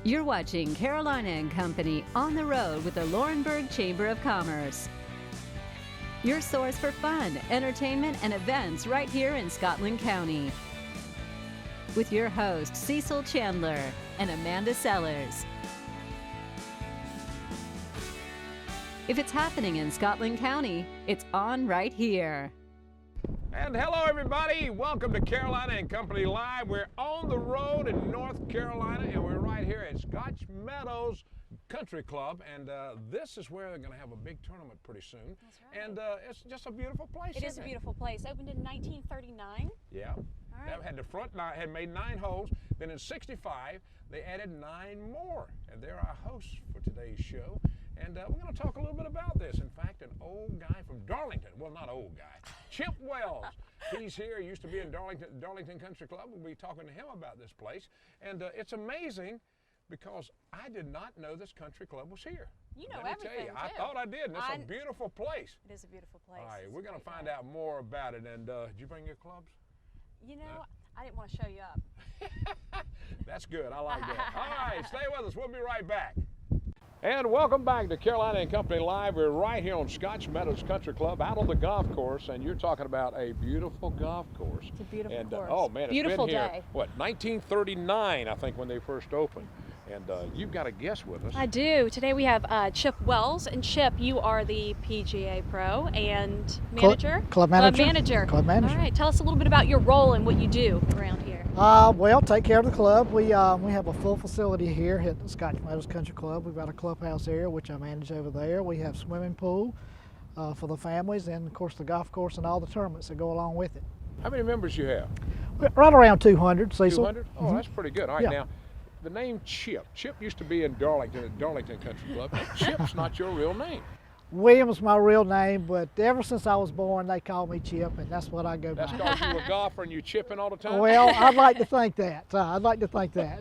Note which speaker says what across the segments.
Speaker 1: You're watching Carolina and Company on the road with the Laurinburg Chamber of Commerce. Your source for fun, entertainment, and events right here in Scotland County. With your host, Cecil Chandler and Amanda Sellers. If it's happening in Scotland County, it's on right here.
Speaker 2: And hello everybody, welcome to Carolina and Company Live. We're on the road in North Carolina and we're right here at Scotch Meadows Country Club, and this is where they're going to have a big tournament pretty soon.
Speaker 3: That's right.
Speaker 2: And it's just a beautiful place.
Speaker 3: It is a beautiful place. Opened in 1939.
Speaker 2: Yeah.
Speaker 3: All right.
Speaker 2: That had the front nine, had made 9 holes. Then in '65 they added 9 more, and they're our hosts for today's show. And we're going to talk a little bit about this. In fact, an old guy from Darlington, well, not old guy, Chip Wells. He's here. He used to be in Darlington Country Club. We'll be talking to him about this place. And it's amazing because I did not know this country club was here.
Speaker 3: You know
Speaker 2: Let me
Speaker 3: everything,
Speaker 2: tell you, I
Speaker 3: too.
Speaker 2: thought I did, and it's a beautiful place.
Speaker 3: It is a beautiful place.
Speaker 2: All right,
Speaker 3: It's
Speaker 2: we're
Speaker 3: a
Speaker 2: going to
Speaker 3: great
Speaker 2: find
Speaker 3: day.
Speaker 2: out more about it. And did you bring your clubs?
Speaker 3: You know,
Speaker 2: No?
Speaker 3: I didn't want to show you up.
Speaker 2: That's good. I like that. All right, stay with us. We'll be right back. And welcome back to Carolina and Company Live. We're right here on Scotch Meadows Country Club out on the golf course, and you're talking about a beautiful golf course.
Speaker 3: It's a beautiful
Speaker 2: and,
Speaker 3: course.
Speaker 2: oh man, it's
Speaker 3: Beautiful
Speaker 2: been here,
Speaker 3: day.
Speaker 2: what, 1939, I think, when they first opened. And you've got a guest with us.
Speaker 3: I do. Today we have Chip Wells. And Chip, you are the PGA pro and manager?
Speaker 4: Club manager.
Speaker 3: Club manager.
Speaker 4: Club manager.
Speaker 3: All right. Tell us a little bit about your role and what you do around here.
Speaker 4: Well, take care of the club. We have a full facility here at the Scotch Meadows Country Club. We've got a clubhouse area, which I manage over there. We have swimming pool for the families, and of course the golf course and all the tournaments that go along with it.
Speaker 2: How many members you have?
Speaker 4: We're right around 200, Cecil.
Speaker 2: 200? Oh, that's pretty good. All right,
Speaker 4: Yeah.
Speaker 2: now, the name Chip. Chip used to be in Darlington at Darlington Country Club. Chip's not your real name.
Speaker 4: William's my real name, but ever since I was born, they call me Chip, and that's what I go
Speaker 2: That's
Speaker 4: by.
Speaker 2: because you were a golfer and you chipping all the time?
Speaker 4: Well, I'd like to think that. I'd like to think that.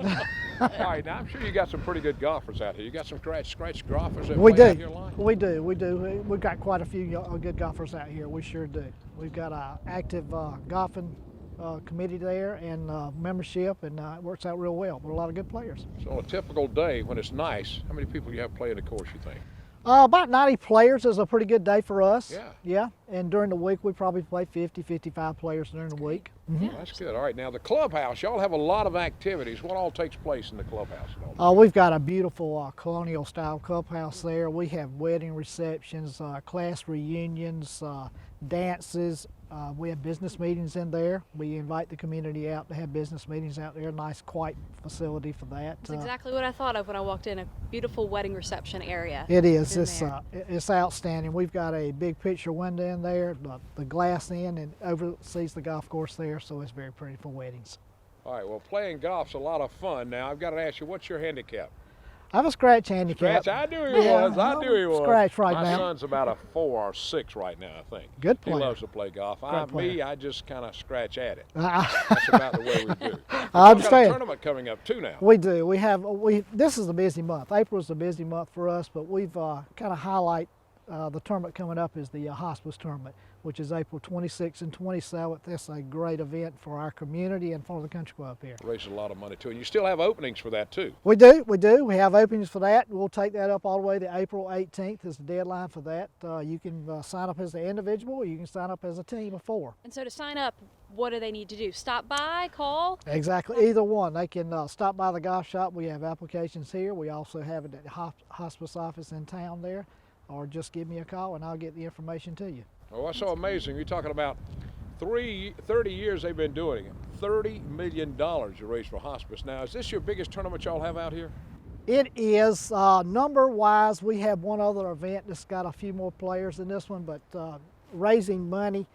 Speaker 2: All right, now I'm sure you got some pretty good golfers out here. You got some scratch golfers that
Speaker 4: We
Speaker 2: play out
Speaker 4: do.
Speaker 2: here a lot?
Speaker 4: We do. We do. We've got quite a few good golfers out here. We sure do. We've got an active golfing committee there and membership, and it works out real well. But a lot of good players.
Speaker 2: So on a typical day when it's nice, how many people you have playing the course, you think?
Speaker 4: About 90 players is a pretty good day for us.
Speaker 2: Yeah.
Speaker 4: Yeah. And during the week, we probably play 50, 55 players during the week.
Speaker 2: Well, that's good. All right, now the clubhouse, y'all have a lot of activities. What all takes place in the clubhouse? And all
Speaker 4: We've got a beautiful colonial style clubhouse there. We have wedding receptions, class reunions, dances. We have business meetings in there. We invite the community out to have business meetings out there. Nice, quiet facility for that.
Speaker 3: That's exactly what I thought of when I walked in. A beautiful wedding reception area.
Speaker 4: It is.
Speaker 3: in
Speaker 4: It's
Speaker 3: there.
Speaker 4: it's outstanding. We've got a big picture window in there, the glass in, and oversees the golf course there, so it's very pretty for weddings.
Speaker 2: right, well, playing golf's a lot of fun. Now, I've got to ask you, what's your handicap?
Speaker 4: I have a scratch handicap.
Speaker 2: Scratch? I knew he was. I knew he was.
Speaker 4: Scratch right
Speaker 2: My
Speaker 4: now.
Speaker 2: son's about a 4 or 6 right now, I think.
Speaker 4: Good
Speaker 2: He
Speaker 4: player.
Speaker 2: loves to play golf.
Speaker 4: Great player.
Speaker 2: I just kind of scratch at it.
Speaker 4: I
Speaker 2: That's about the way we do.
Speaker 4: I
Speaker 2: We've got a
Speaker 4: understand.
Speaker 2: tournament coming up too now.
Speaker 4: We do. This is a busy month. April is a busy month for us, but we've kind of highlight the tournament coming up is the hospice tournament, which is April 26th and 27th. That's a great event for our community and for the country club here.
Speaker 2: Raises a lot of money too, and you still have openings for that too.
Speaker 4: We do. We have openings for that. We'll take that up all the way to April 18th is the deadline for that. You can sign up as an individual, or you can sign up as a team of 4.
Speaker 3: And so to sign up, what do they need to do? Stop by, call?
Speaker 4: Exactly, either one. They can stop by the golf shop. We have applications here. We also have it at the hospice office in town there, or just give me a call and I'll get the information to you.
Speaker 2: Oh, that's so amazing. You're talking about 30 years they've been doing it. $30 million you raised for hospice. Now, is this your biggest tournament y'all have out here?
Speaker 4: It is. Number-wise, we have one other event that's got a few more players than this one, but raising money,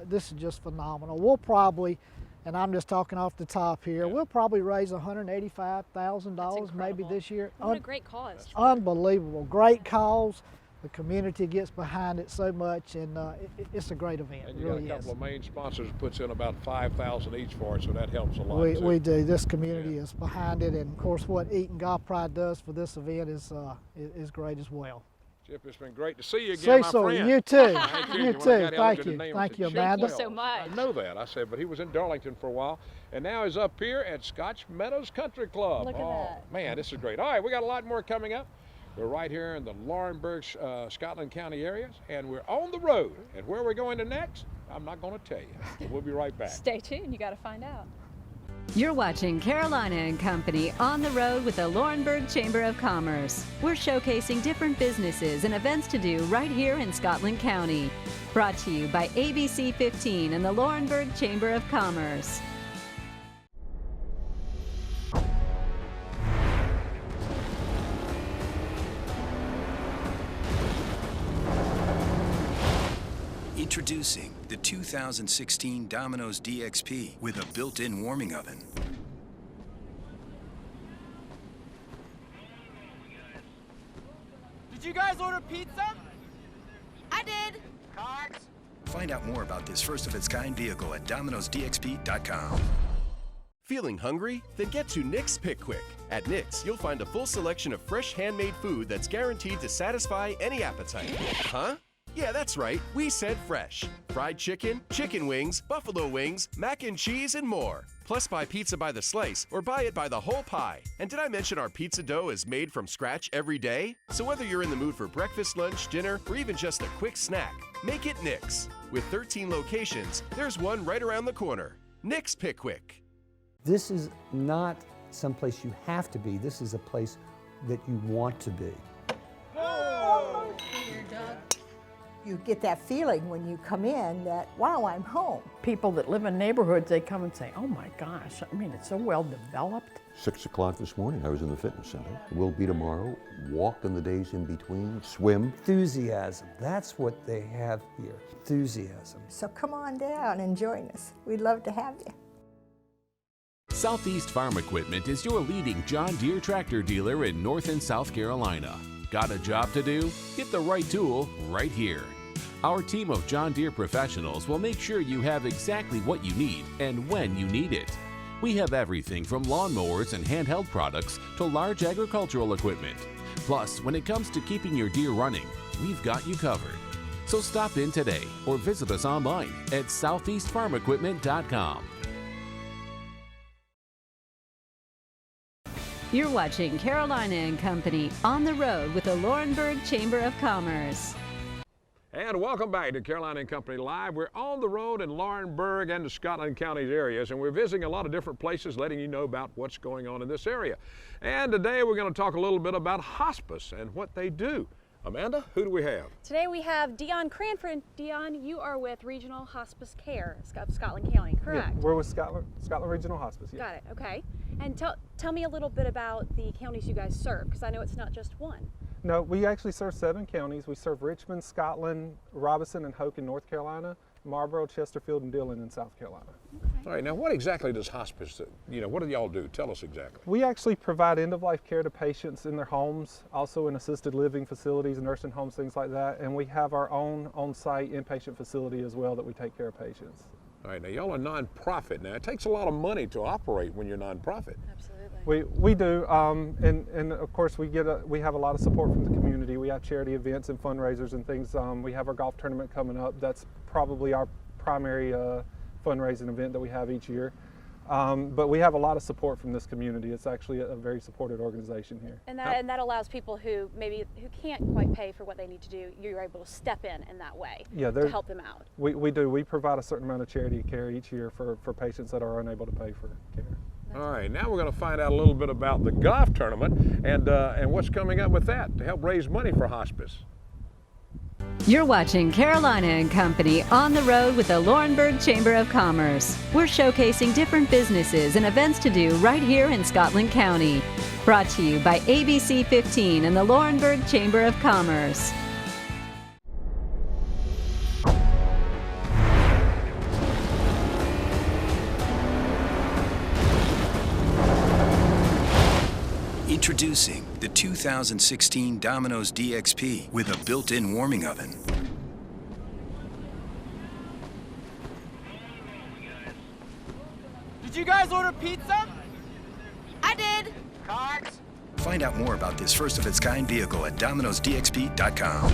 Speaker 4: this is just phenomenal. We'll probably, and I'm just talking off the top here,
Speaker 2: Yeah.
Speaker 4: we'll probably raise $185,000
Speaker 3: That's
Speaker 4: maybe
Speaker 3: incredible.
Speaker 4: this year.
Speaker 3: What a great cause.
Speaker 4: Unbelievable. Great cause. The community gets behind it so much, and it's a great event.
Speaker 2: And
Speaker 4: It
Speaker 2: you got
Speaker 4: really
Speaker 2: a couple
Speaker 4: is.
Speaker 2: of main sponsors that puts in about $5,000 each for it, so that helps a lot too.
Speaker 4: We do. This community is behind it, and of course, what Eaton Golf Pride does for this event is great as well.
Speaker 2: Chip, it's been great to see you again, my
Speaker 4: Cecil,
Speaker 2: friend.
Speaker 4: you too.
Speaker 2: Thank
Speaker 4: You
Speaker 2: When I got
Speaker 4: too.
Speaker 2: here, I looked
Speaker 4: Thank
Speaker 2: at the
Speaker 4: you.
Speaker 2: name and
Speaker 4: Thank
Speaker 2: said,
Speaker 4: you,
Speaker 2: Chip
Speaker 4: Amanda.
Speaker 3: Thank you so much.
Speaker 2: I know that. I said, but he was in Darlington for a while, and now he's up here at Scotch Meadows Country Club.
Speaker 3: Look at that.
Speaker 2: Man, this is great. All right, we got a lot more coming up. We're right here in the Laurinburg, Scotland County areas, and we're on the road. And where we're going to next, I'm not going to tell you. So we'll be right back.
Speaker 3: Stay tuned, you got to find out.
Speaker 1: You're watching Carolina and Company on the road with the Laurinburg Chamber of Commerce. We're showcasing different businesses and events to do right here in Scotland County. Brought to you by ABC 15 and the Laurinburg Chamber of Commerce.
Speaker 5: Introducing the 2016 Domino's DXP with a built-in warming oven.
Speaker 6: Did you guys order pizza?
Speaker 7: I did.
Speaker 6: Cards?
Speaker 5: Find out more about this first-of-its-kind vehicle at Domino'sDXP.com.
Speaker 8: Feeling hungry? Then get to Nick's Pick Quick. At Nick's, you'll find a full selection of fresh handmade food that's guaranteed to satisfy any appetite. Huh? Yeah, that's right. We said fresh. Fried chicken, chicken wings, buffalo wings, mac and cheese, and more. Plus, buy pizza by the slice or buy it by the whole pie. And did I mention our pizza dough is made from scratch every day? So whether you're in the mood for breakfast, lunch, dinner, or even just a quick snack, make it Nick's. With 13 locations, there's one right around the corner. Nick's Pick Quick.
Speaker 9: This is not someplace you have to be. This is a place that you want to be.
Speaker 7: You get that feeling when you come in that, wow, I'm home.
Speaker 10: People that live in neighborhoods, they come and say, oh my gosh, I mean, it's so well developed.
Speaker 11: 6 o'clock this morning, I was in the fitness center. Will be tomorrow, walk in the days in between, swim.
Speaker 9: Enthusiasm, that's what they have here, enthusiasm.
Speaker 7: So come on down and join us. We'd love to have you.
Speaker 12: Southeast Farm Equipment is your leading John Deere tractor dealer in North and South Carolina. Got a job to do? Get the right tool right here. Our team of John Deere professionals will make sure you have exactly what you need and when you need it. We have everything from lawnmowers and handheld products to large agricultural equipment. Plus, when it comes to keeping your Deere running, we've got you covered. So stop in today or visit us online at southeastfarmequipment.com.
Speaker 1: You're watching Carolina and Company on the road with the Laurinburg Chamber of Commerce.
Speaker 2: And welcome back to Carolina and Company Live. We're on the road in Laurinburg and the Scotland County areas, and we're visiting a lot of different places, letting you know about what's going on in this area. And today we're going to talk a little bit about hospice and what they do. Amanda, who do we have?
Speaker 3: Today we have Dion Cranford. Dion, you are with Regional Hospice Care of Scotland County, correct?
Speaker 6: Yeah, we're with Scotland Regional Hospice. Yeah.
Speaker 3: Got it, okay. And tell me a little bit about the counties you guys serve, because I know it's not just one.
Speaker 6: No, we actually serve 7 counties. We serve Richmond, Scotland, Robeson, and Hoke in North Carolina, Marlboro, Chesterfield, and Dillon in South Carolina.
Speaker 2: All right, now what exactly does hospice, what do y'all do? Tell us exactly.
Speaker 6: We actually provide end-of-life care to patients in their homes, also in assisted living facilities, nursing homes, things like that. And we have our own on-site inpatient facility as well that we take care of patients.
Speaker 2: All right, now y'all are nonprofit now. It takes a lot of money to operate when you're nonprofit.
Speaker 3: Absolutely.
Speaker 6: We do, and of course we have a lot of support from the community. We have charity events and fundraisers and things. We have our golf tournament coming up. That's probably our primary fundraising event that we have each year. But we have a lot of support from this community. It's actually a very supported organization here.
Speaker 3: And that allows people who can't quite pay for what they need to do, you're able to step in that way to help them out.
Speaker 6: We do. We provide a certain amount of charity care each year for patients that are unable to pay for care.
Speaker 2: All right, now we're going to find out a little bit about the golf tournament and what's coming up with that to help raise money for hospice.
Speaker 1: You're watching Carolina and Company on the road with the Laurinburg Chamber of Commerce. We're showcasing different businesses and events to do right here in Scotland County. Brought to you by ABC 15 and the Laurinburg Chamber of Commerce.
Speaker 5: Introducing the 2016 Domino's DXP with a built-in warming oven.
Speaker 6: Did you guys order pizza?
Speaker 7: I did.
Speaker 6: Cards?
Speaker 5: Find out more about this first-of-its-kind vehicle at Domino'sDXP.com.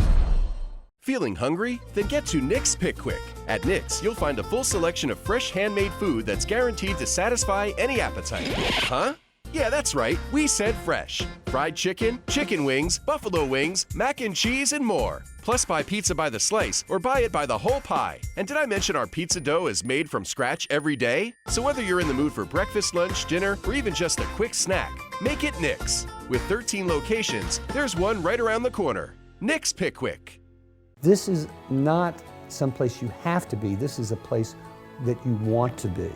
Speaker 8: Feeling hungry? Then get to Nick's Pick Quick. At Nick's, you'll find a full selection of fresh handmade food that's guaranteed to satisfy any appetite. Huh? Yeah, that's right. We said fresh. Fried chicken, chicken wings, buffalo wings, mac and cheese, and more. Plus, buy pizza by the slice or buy it by the whole pie. And did I mention our pizza dough is made from scratch every day? So whether you're in the mood for breakfast, lunch, dinner, or even just a quick snack, make it Nick's. With 13 locations, there's one right around the corner. Nick's Pick Quick.
Speaker 9: This is not someplace you have to be. This is a place that you want to be.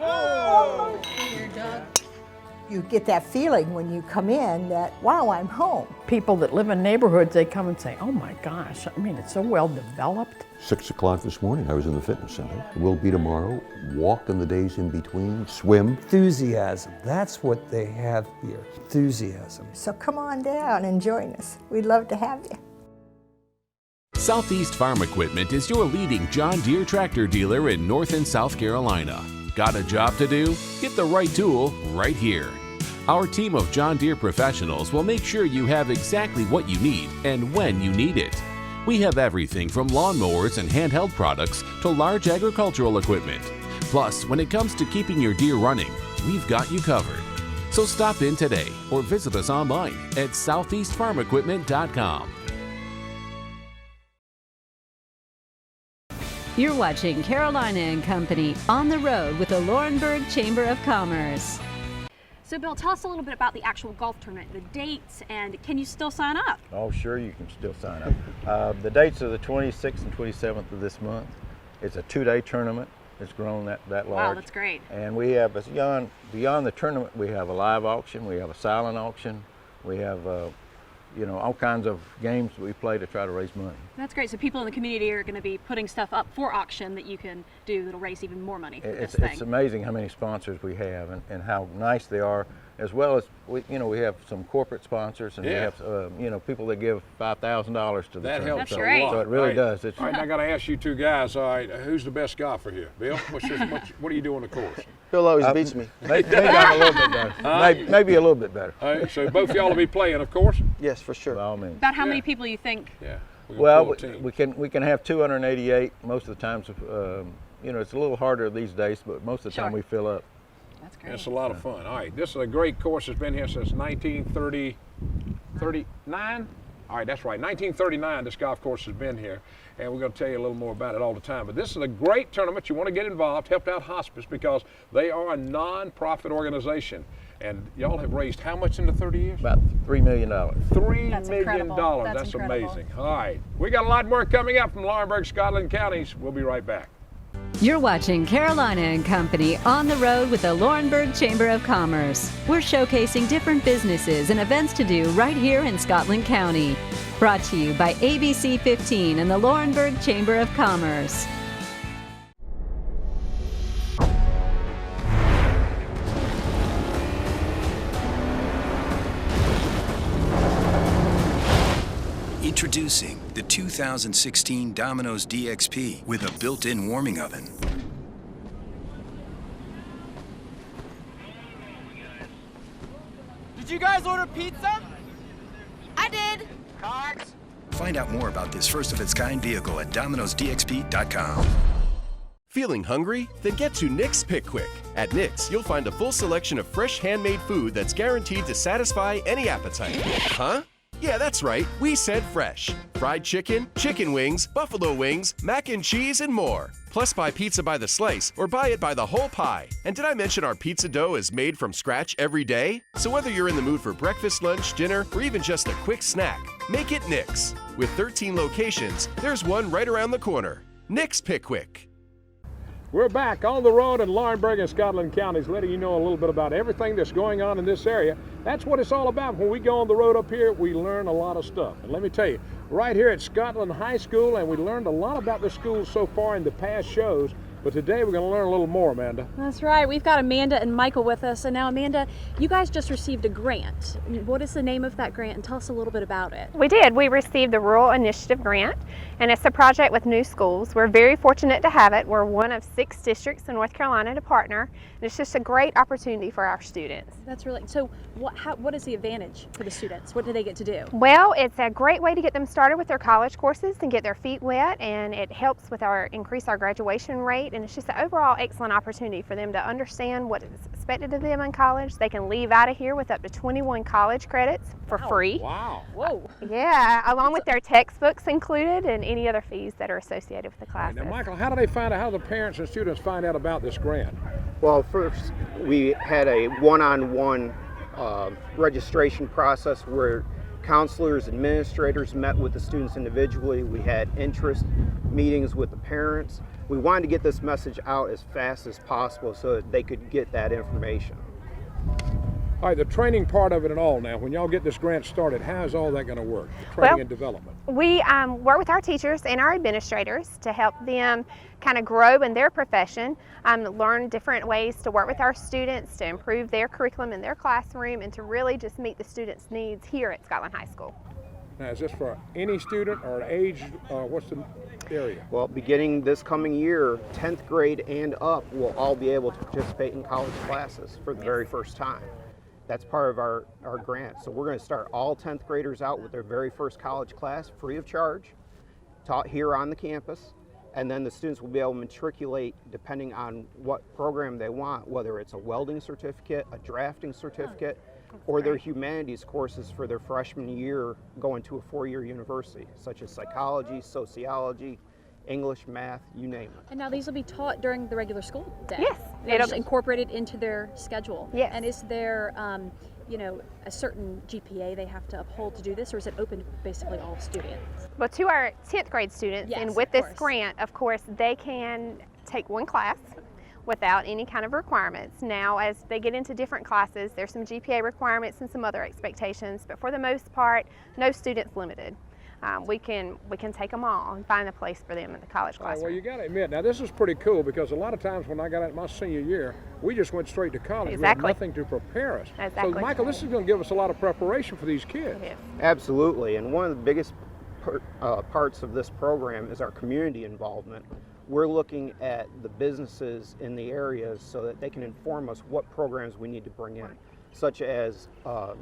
Speaker 7: Oh! You get that feeling when you come in that, wow, I'm home.
Speaker 10: People that live in neighborhoods, they come and say, oh my gosh, I mean, it's so well developed.
Speaker 11: 6 o'clock this morning, I was in the fitness center. Will be tomorrow. Walk in the days in between. Swim.
Speaker 9: Enthusiasm. That's what they have here. Enthusiasm.
Speaker 7: So come on down and join us. We'd love to have you.
Speaker 12: Southeast Farm Equipment is your leading John Deere tractor dealer in North and South Carolina. Got a job to do? Get the right tool right here. Our team of John Deere professionals will make sure you have exactly what you need and when you need it. We have everything from lawnmowers and handheld products to large agricultural equipment. Plus, when it comes to keeping your Deere running, we've got you covered. So stop in today or visit us online at southeastfarmequipment.com.
Speaker 1: You're watching Carolina and Company on the road with the Laurinburg Chamber of Commerce.
Speaker 3: So Bill, tell us a little bit about the actual golf tournament, the dates, and can you still sign up?
Speaker 13: Oh, sure, you can still sign up. The dates are the 26th and 27th of this month. It's a 2-day tournament. It's grown that large.
Speaker 3: Wow, that's great.
Speaker 13: And we have, beyond the tournament, we have a live auction, we have a silent auction, we have all kinds of games that we play to try to raise money.
Speaker 3: That's great. So people in the community are going to be putting stuff up for auction that you can do that'll raise even more money for this thing.
Speaker 13: It's amazing how many sponsors we have and how nice they are, as well as we have some corporate sponsors and we have people that give $5,000 to the
Speaker 2: that
Speaker 13: tournament.
Speaker 2: helps a lot.
Speaker 13: So it really does.
Speaker 2: All right, I got to ask you two guys. All right, who's the best golfer here? Bill, what do you do on the course?
Speaker 14: Bill always beats me.
Speaker 13: Maybe I'm a little bit better. Maybe a little bit better.
Speaker 2: All right, so both of y'all will be playing, of course.
Speaker 14: Yes, for sure.
Speaker 13: By all means.
Speaker 3: About how many people you think?
Speaker 2: Yeah.
Speaker 13: Well, we can have 288 most of the times. It's a little harder these days, but most of the time we fill up.
Speaker 3: That's great.
Speaker 2: It's a lot of fun. All right, this is a great course. It's been here since 1939. All right, that's right. 1939, this golf course has been here, and we're going to tell you a little more about it all the time. But this is a great tournament. You want to get involved, help out Hospice, because they are a non-profit organization. And y'all have raised how much in the 30 years?
Speaker 13: About $3 million.
Speaker 2: $3 million. That's amazing. All right, we got a lot more coming up from Laurinburg, Scotland counties. We'll be right back.
Speaker 1: You're watching Carolina and Company on the road with the Laurinburg Chamber of Commerce. We're showcasing different businesses and events to do right here in Scotland County. Brought to you by ABC 15 and the Laurinburg Chamber of Commerce.
Speaker 5: Introducing the 2016 Domino's DXP with a built-in warming oven.
Speaker 15: Did you guys order pizza? I did. Cards?
Speaker 5: Find out more about this first-of-its-kind vehicle at Domino'sDXP.com.
Speaker 8: Feeling hungry? Then get to Nick's Pick Quick. At Nick's, you'll find a full selection of fresh handmade food that's guaranteed to satisfy any appetite. Huh? Yeah, that's right. We said fresh. Fried chicken, chicken wings, buffalo wings, mac and cheese, and more. Plus, buy pizza by the slice or buy it by the whole pie. And did I mention our pizza dough is made from scratch every day? So whether you're in the mood for breakfast, lunch, dinner, or even just a quick snack, make it Nick's. With 13 locations, there's one right around the corner. Nick's Pick Quick.
Speaker 2: We're back on the road in Laurinburg and Scotland counties, letting you know a little bit about everything that's going on in this area. That's what it's all about. When we go on the road up here, we learn a lot of stuff. And let me tell you, right here at Scotland High School, and we learned a lot about the school so far in the past shows, But today we're going to learn a little more, Amanda.
Speaker 3: That's right. We've got Amanda and Michael with us. And now, Amanda, you guys just received a grant. What is the name of that grant? And tell us a little bit about it.
Speaker 14: We did. We received the Rural Initiative Grant, and it's a project with New Schools. We're very fortunate to have it. We're one of 6 districts in North Carolina to partner, and it's just a great opportunity for our students.
Speaker 3: That's really, so what is the advantage for the students? What do they get to do?
Speaker 14: Well, it's a great way to get them started with their college courses and get their feet wet, and it helps with increase our graduation rate, and it's just an overall excellent opportunity for them to understand what is expected of them in college. They can leave out of here with up to 21 college credits for free.
Speaker 2: Wow.
Speaker 3: Whoa.
Speaker 14: Yeah, along with their textbooks included and any other fees that are associated with the classes.
Speaker 2: Now, Michael, how do they find out, how do the parents and students find out about this grant?
Speaker 16: Well, first we had a one-on-one registration process where counselors, administrators met with the students individually. We had interest meetings with the parents. We wanted to get this message out as fast as possible so that they could get that information.
Speaker 2: All right, the training part of it and all now, when y'all get this grant started, how is all that going to work, the training and development?
Speaker 14: We work with our teachers and our administrators to help them kind of grow in their profession, learn different ways to work with our students to improve their curriculum in their classroom and to really just meet the students' needs here at Scotland High School.
Speaker 2: Now, is this for any student or age, what's the area?
Speaker 16: Well, beginning this coming year, 10th grade and up will all be able to participate in college classes for the very first time. That's part of our grant. So we're going to start all 10th graders out with their very first college class free of charge, taught here on the campus, and then the students will be able to matriculate depending on what program they want, whether it's a welding certificate, a drafting certificate, or their humanities courses for their freshman year going to a 4-year university, such as psychology, sociology, English, math, you name it.
Speaker 3: And now these will be taught during the regular school day?
Speaker 14: Yes.
Speaker 3: They're just incorporated into their schedule?
Speaker 14: Yes.
Speaker 3: And is there, a certain GPA they have to uphold to do this, or is it open to basically all students?
Speaker 14: Well, to our 10th grade students,
Speaker 3: yes,
Speaker 14: and with this grant, of course, they can take one class without any kind of requirements. Now, as they get into different classes, there's some GPA requirements and some other expectations, but for the most part, no student's limited. We can take them all and find a place for them in the college classroom.
Speaker 2: Well, you got to admit, now this is pretty cool because a lot of times when I got out my senior year, we just went straight to college.
Speaker 14: Exactly.
Speaker 2: We had nothing to prepare us.
Speaker 14: Exactly.
Speaker 2: So, Michael, this is going to give us a lot of preparation for these kids.
Speaker 14: Yes.
Speaker 16: Absolutely, and one of the biggest parts of this program is our community involvement. We're looking at the businesses in the areas so that they can inform us what programs we need to bring in, such as the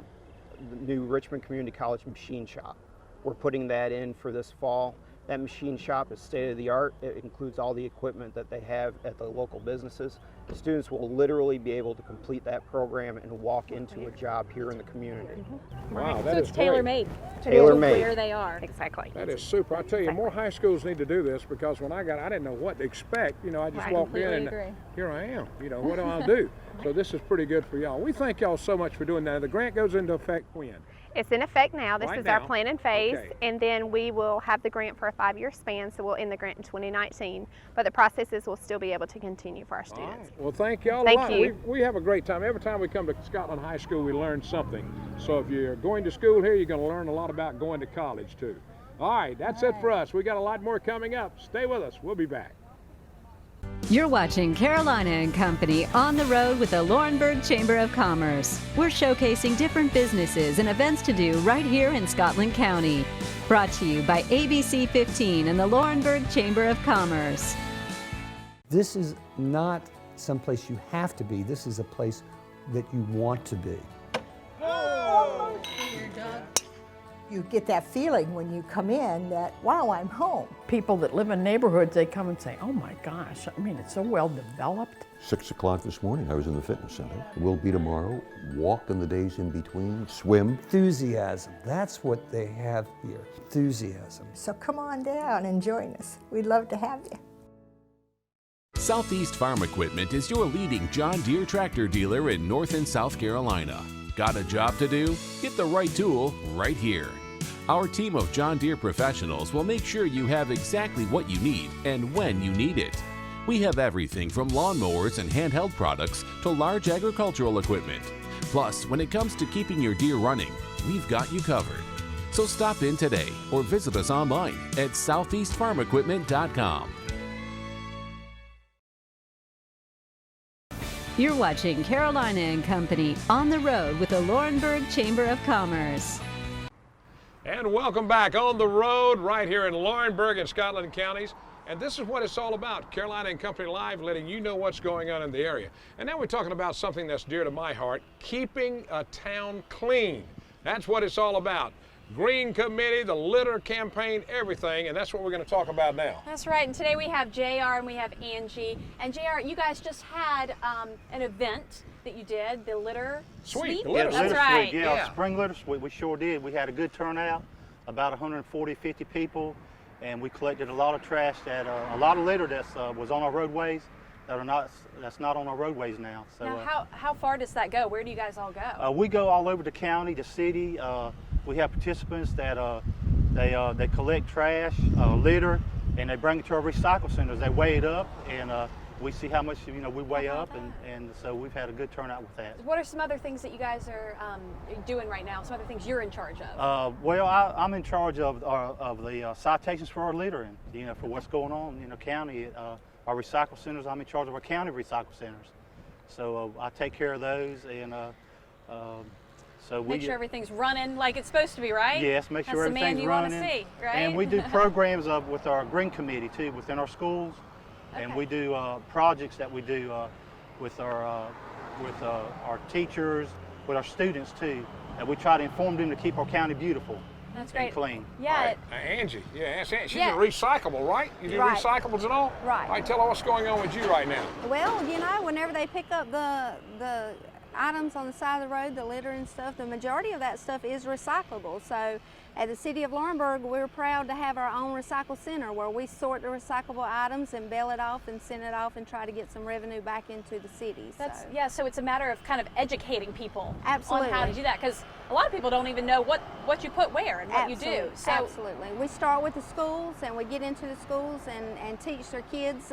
Speaker 16: new Richmond Community College machine shop. We're putting that in for this fall. That machine shop is state-of-the-art. It includes all the equipment that they have at the local businesses. Students will literally be able to complete that program and walk into a job here in the community.
Speaker 2: Wow,
Speaker 3: so it's tailor-made.
Speaker 16: Tailor-made.
Speaker 3: Where they are.
Speaker 14: Exactly.
Speaker 2: That is super. I tell you, more high schools need to do this because when I didn't know what to expect. I just walked in and here I am. What do I do? So this is pretty good for y'all. We thank y'all so much for doing that. The grant goes into effect when?
Speaker 14: It's in effect now. This
Speaker 2: Right
Speaker 14: is
Speaker 2: now.
Speaker 14: our planning phase,
Speaker 2: Okay.
Speaker 14: and then we will have the grant for a 5-year span, so we'll end the grant in 2019. But the processes will still be able to continue for our students.
Speaker 2: Well, thank y'all
Speaker 14: Thank
Speaker 2: a lot.
Speaker 14: you.
Speaker 2: We have a great time. Every time we come to Scotland High School, we learn something. So if you're going to school here, you're going to learn a lot about going to college too. All right, that's it for us. We got a lot more coming up. Stay with us. We'll be back.
Speaker 1: You're watching Carolina and Company on the road with the Laurinburg Chamber of Commerce. We're showcasing different businesses and events to do right here in Scotland County. Brought to you by ABC 15 and the Laurinburg Chamber of Commerce.
Speaker 9: This is not someplace you have to be. This is a place that you want to be.
Speaker 7: You get that feeling when you come in that, wow, I'm home.
Speaker 10: People that live in neighborhoods, they come and say, oh my gosh, it's so well developed.
Speaker 11: 6 o'clock this morning, I was in the fitness center. Will be tomorrow. Walk in the days in between. Swim.
Speaker 9: Enthusiasm. That's what they have here. Enthusiasm.
Speaker 7: So come on down and join us. We'd love to have you.
Speaker 12: Southeast Farm Equipment is your leading John Deere tractor dealer in North and South Carolina. Got a job to do? Get the right tool right here. Our team of John Deere professionals will make sure you have exactly what you need and when you need it. We have everything from lawnmowers and handheld products to large agricultural equipment. Plus, when it comes to keeping your Deere running, we've got you covered. So stop in today or visit us online at southeastfarmequipment.com.
Speaker 1: You're watching Carolina and Company on the road with the Laurinburg Chamber of Commerce.
Speaker 2: And welcome back on the road right here in Laurinburg and Scotland counties. And this is what it's all about, Carolina and Company Live, letting you know what's going on in the area. And now we're talking about something that's dear to my heart, keeping a town clean. That's what it's all about. Green Committee, the litter campaign, everything, and that's what we're going to talk about now.
Speaker 3: That's right, and today we have JR and we have Angie. And JR, you guys just had an event that you did, the litter sweep.
Speaker 2: The litter
Speaker 3: That's right.
Speaker 17: Yeah, spring litter sweep, we sure did. We had a good turnout, about 140, 50 people, and we collected a lot of trash, that a lot of litter that was on our roadways that's not on our roadways now. So
Speaker 3: now, how far does that go? Where do you guys all go?
Speaker 17: We go all over the county, the city. We have participants that they collect trash, litter, and they bring it to our recycle centers. They weigh it up, and we see how much we weigh up, and so we've had a good turnout with that.
Speaker 3: What are some other things that you guys are doing right now? Some other things you're in charge of?
Speaker 17: Well, I'm in charge of the citations for our littering. For what's going on in the county. Our recycle centers. I'm in charge of our county recycle centers, so I take care of those, and so
Speaker 3: make sure everything's running like it's supposed to be, right?
Speaker 17: Yes, make sure everything's running.
Speaker 3: That's the man you want to see, right?
Speaker 17: And we do programs with our Green Committee too within our schools, and we do projects that we do with our teachers, with our students too, and we try to inform them to keep our county beautiful.
Speaker 3: That's great.
Speaker 17: And clean.
Speaker 3: Yeah.
Speaker 2: Right. Angie, she's a recyclable, right? You do recyclables and all?
Speaker 18: Right.
Speaker 2: All right, tell her what's going on with you right now.
Speaker 18: Well, whenever they pick up the items on the side of the road, the litter and stuff, the majority of that stuff is recyclable. So at the City of Laurinburg, we're proud to have our own recycle center where we sort the recyclable items and bail it off and send it off and try to get some revenue back into the city.
Speaker 3: So it's a matter of kind of educating people
Speaker 18: Absolutely.
Speaker 3: on how to do that, because a lot of people don't even know what you put where and what you do. So
Speaker 18: Absolutely. We start with the schools, and we get into the schools and teach their kids,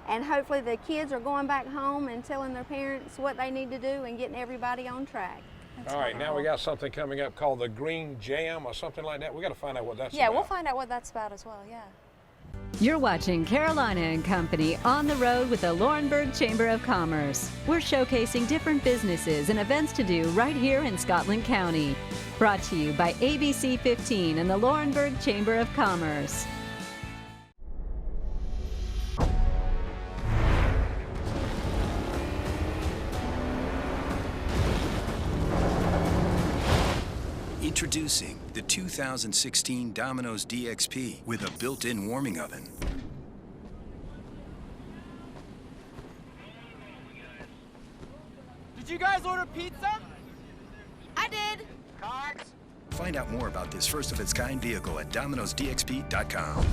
Speaker 18: and hopefully the kids are going back home and telling their parents what they need to do and getting everybody on track.
Speaker 2: All right, now we got something coming up called the Green Jam or something like that. We got to find out what that's about.
Speaker 3: Yeah, we'll find out what that's about as well, yeah.
Speaker 1: You're watching Carolina and Company on the road with the Laurinburg Chamber of Commerce. We're showcasing different businesses and events to do right here in Scotland County. Brought to you by ABC 15 and the Laurinburg Chamber of Commerce.
Speaker 5: Introducing the 2016 Domino's DXP with a built-in warming oven.
Speaker 15: Did you guys order pizza? I did.
Speaker 5: Cards. Find out more about this first-of-its-kind vehicle at Domino'sDXP.com.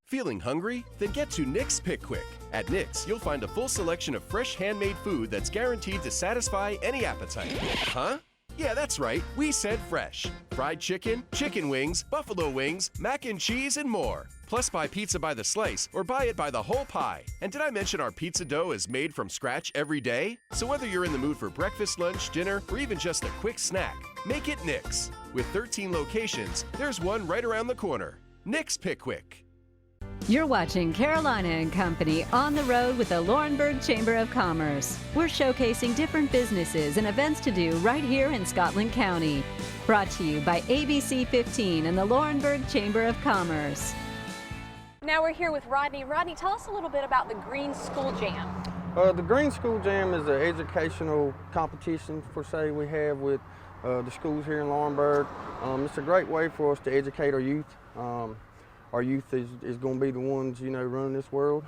Speaker 8: Feeling hungry? Then get to Nick's Pick Quick. At Nick's, you'll find a full selection of fresh handmade food that's guaranteed to satisfy any appetite. Huh? Yeah, that's right. We said fresh. Fried chicken, chicken wings, buffalo wings, mac and cheese, and more. Plus, buy pizza by the slice or buy it by the whole pie. And did I mention our pizza dough is made from scratch every day? So whether you're in the mood for breakfast, lunch, dinner, or even just a quick snack, make it Nick's. With 13 locations, there's one right around the corner. Nick's Pick Quick.
Speaker 1: You're watching Carolina and Company on the road with the Laurinburg Chamber of Commerce. We're showcasing different businesses and events to do right here in Scotland County. Brought to you by ABC 15 and the Laurinburg Chamber of Commerce.
Speaker 3: Now we're here with Rodney. Rodney, tell us a little bit about the Green School Jam.
Speaker 19: The Green School Jam is an educational competition, per se, we have with the schools here in Laurinburg. It's a great way for us to educate our youth. Our youth is going to be the ones, running this world.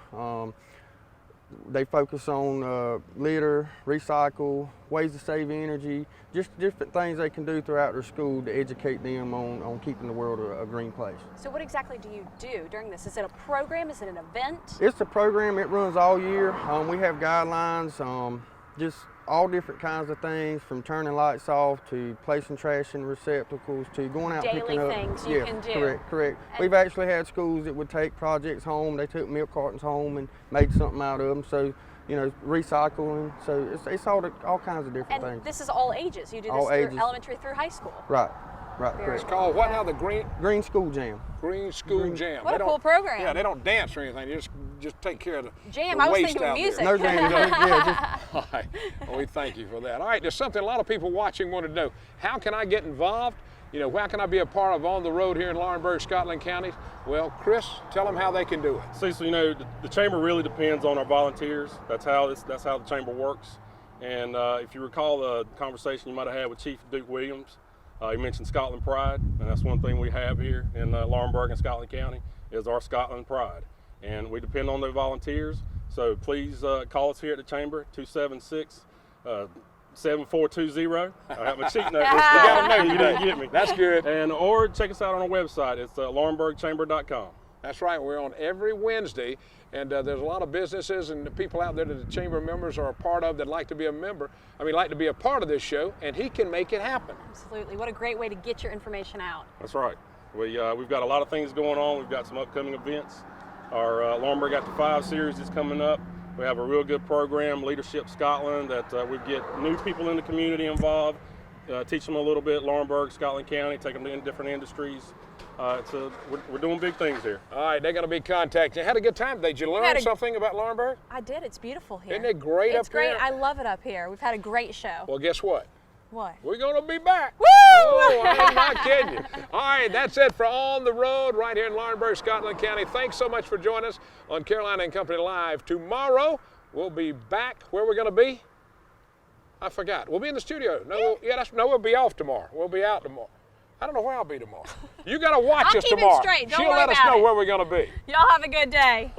Speaker 19: They focus on litter, recycle, ways to save energy, just different things they can do throughout their school to educate them on keeping the world a green place.
Speaker 3: So what exactly do you do during this? Is it a program? Is it an event?
Speaker 19: It's a program. It runs all year. We have guidelines, just all different kinds of things, from turning lights off to placing trash in receptacles to going out
Speaker 3: Daily
Speaker 19: picking up.
Speaker 3: things you can do.
Speaker 19: Correct. We've actually had schools that would take projects home. They took milk cartons home and made something out of them. So, recycling. So it's all kinds of different things.
Speaker 3: And this is all ages. You do
Speaker 19: All
Speaker 3: this
Speaker 19: ages.
Speaker 3: through elementary through high school.
Speaker 19: Right.
Speaker 2: It's called what now? The Green
Speaker 19: School Jam.
Speaker 2: Green School Jam.
Speaker 3: What a cool program.
Speaker 2: Yeah, they don't dance or anything. You just just take care of the
Speaker 3: Jam,
Speaker 2: the
Speaker 3: I was
Speaker 2: waste
Speaker 3: thinking
Speaker 2: out
Speaker 3: music.
Speaker 2: there.
Speaker 6: No jam, yeah,
Speaker 2: All right. Well, we thank you for that. All right, there's something a lot of people watching want to know. How can I get involved? You know, how can I be a part of On the Road here in Laurinburg, Scotland counties? Well, Chris, tell them how they can do it.
Speaker 20: Cecil, you know, the chamber really depends on our volunteers. That's how the chamber works. And if you recall the conversation you might have had with Chief Duke Williams, he mentioned Scotland Pride, and that's one thing we have here in Laurinburg and Scotland County is our Scotland Pride. And we depend on the volunteers. So please call us here at the chamber, 276-7420. I have my sheet note. You didn't get me.
Speaker 2: That's good.
Speaker 20: And or check us out on our website. It's laurinburgchamber.com.
Speaker 2: That's right. We're on every Wednesday, and there's a lot of businesses and people out there that the chamber members are a part of that like to be a member. I mean, like to be a part of this show, and he can make it happen.
Speaker 3: Absolutely. What a great way to get your information out.
Speaker 20: That's right. We've got a lot of things going on. We've got some upcoming events. Our Laurinburg After 5 series is coming up. We have a real good program, Leadership Scotland, that we get new people in the community involved, teach them a little bit, Laurinburg, Scotland County, take them to different industries. We're doing big things here.
Speaker 2: All right, they're going to be contacting. Had a good time today. Did you learn something about Laurinburg?
Speaker 3: I did. It's beautiful here.
Speaker 2: Isn't it great up here?
Speaker 3: It's great. I love it up here. We've had a great show.
Speaker 2: Well, guess what?
Speaker 3: What?
Speaker 2: We're going to be back.
Speaker 3: Woo!
Speaker 2: Oh, I'm not kidding you. All right, that's it for On the Road right here in Laurinburg, Scotland County. Thanks so much for joining us on Carolina and Company Live. Tomorrow, we'll be back. Where we're going to be? I forgot. We'll be in the studio. We'll be off tomorrow. We'll be out tomorrow. I don't know where I'll be tomorrow. You got to watch us tomorrow.
Speaker 3: I'll keep it straight. Don't
Speaker 2: She'll
Speaker 3: worry
Speaker 2: let us
Speaker 3: about
Speaker 2: know
Speaker 3: it.
Speaker 2: where we're going to be.
Speaker 3: Y'all have a good day.